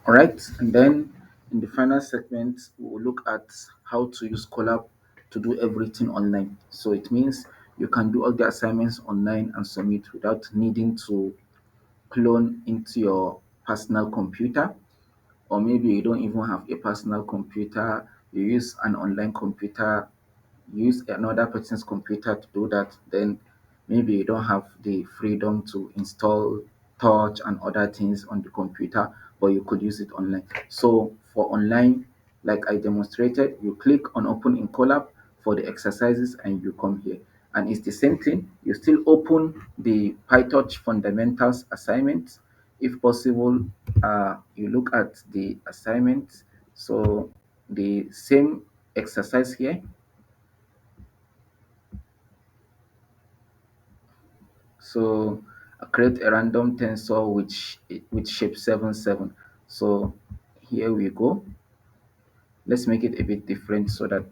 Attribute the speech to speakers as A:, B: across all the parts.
A: All right, and then in the final segment, we will look at how to use Colab to do everything online. So it means you can do all the assignments online and submit without needing to clone into your personal computer, or maybe you don't even have a personal computer, you use an online computer, use another person's computer to do that, then maybe you don't have the freedom to install touch and other things on the computer, but you could use it online. So for online, like I demonstrated, you click on open in Colab for the exercises and you come here. And it's the same thing. You still open the PyTorch fundamentals assignment. If possible, you look at the assignment. So the same exercise here. So create a random tensor which with shape 7 7. So here we go. Let's make it a bit different so that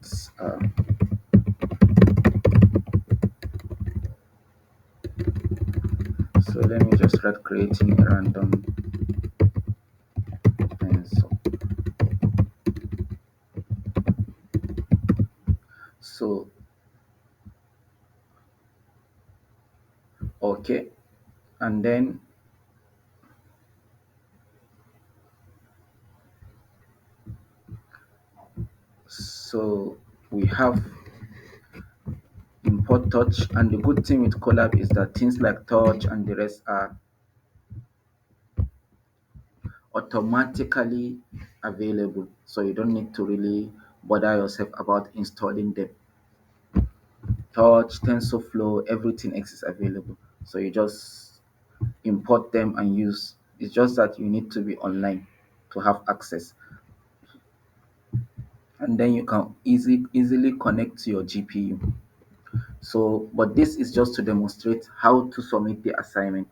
A: so let me just start creating a random tensor. So okay, and then so we have import touch, and the good thing with Colab is that things like touch and the rest are automatically available, so you don't need to really bother yourself about installing them. Touch, TensorFlow, everything else is available. So you just import them and use. It's just that you need to be online to have access. And then you can easily connect to your GPU. So, but this is just to demonstrate how to submit the assignment.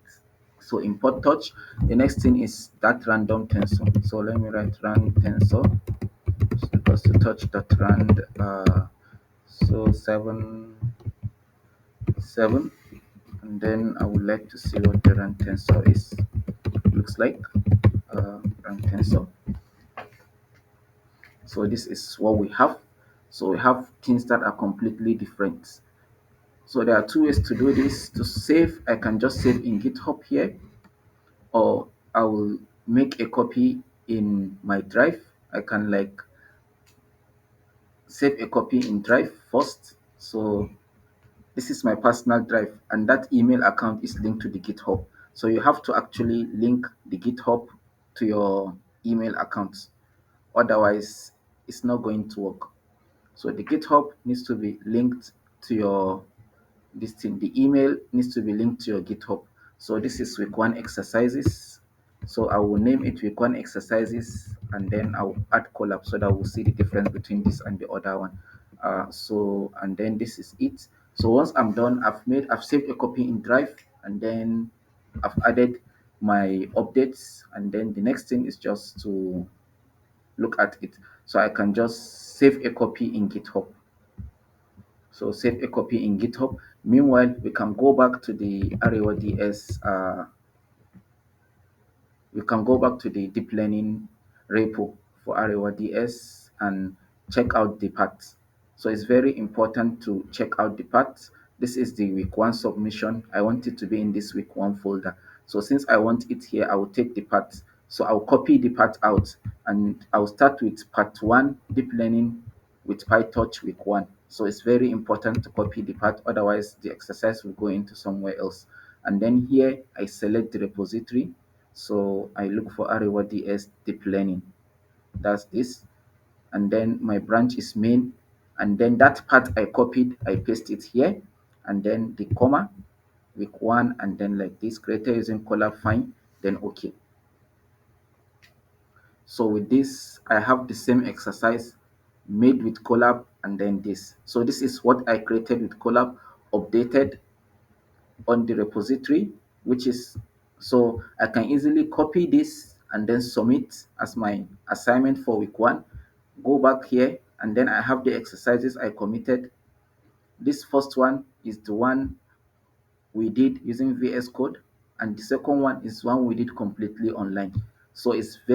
A: So import touch. The next thing is that random tensor. So let me write rand tensor equals to touch dot rand. So 7 7, and then I would like to see what the rand tensor is looks like. Rand tensor. So this is what we have. So we have things that are completely different. So there are two ways to do this. To save, I can just save in GitHub here, or I will make a copy in my drive. I can like save a copy in drive first. So this is my personal drive, and that email account is linked to the GitHub. So you have to actually link the GitHub to your email account. Otherwise, it's not going to work. So the GitHub needs to be linked to your this thing. The email needs to be linked to your GitHub. So this is week one exercises. So I will name it week one exercises, and then I will add Colab so that we'll see the difference between this and the other one. So and then this is it. So once I'm done, I've saved a copy in Drive, and then I've added my updates, and then the next thing is just to look at it. So I can just save a copy in GitHub. So save a copy in GitHub. Meanwhile, we can go back to the Arewa DS. We can go back to the deep learning repo for Arewa DS and check out the paths. So it's very important to check out the paths. This is the week one submission. I want it to be in this week one folder. So since I want it here, I will take the path. So I'll copy the path out, and I'll start with part one, deep learning with PyTorch week one. So it's very important to copy the path, otherwise the exercise will go into somewhere else. And then here I select the repository. So I look for Arewa DS deep learning. That's this. And then my branch is main. And then that part I copied, I paste it here. And then the comma, week one, and then like this, creator using Colab fine, then okay. So with this, I have the same exercise made with Colab and then this. So this is what I created with Colab, updated on the repository, which is so I can easily copy this and then submit as my assignment for week one. Go back here, and then I have the exercises I committed. This first one is the one we did using VS Code, and the second one is one we did completely online. So it's very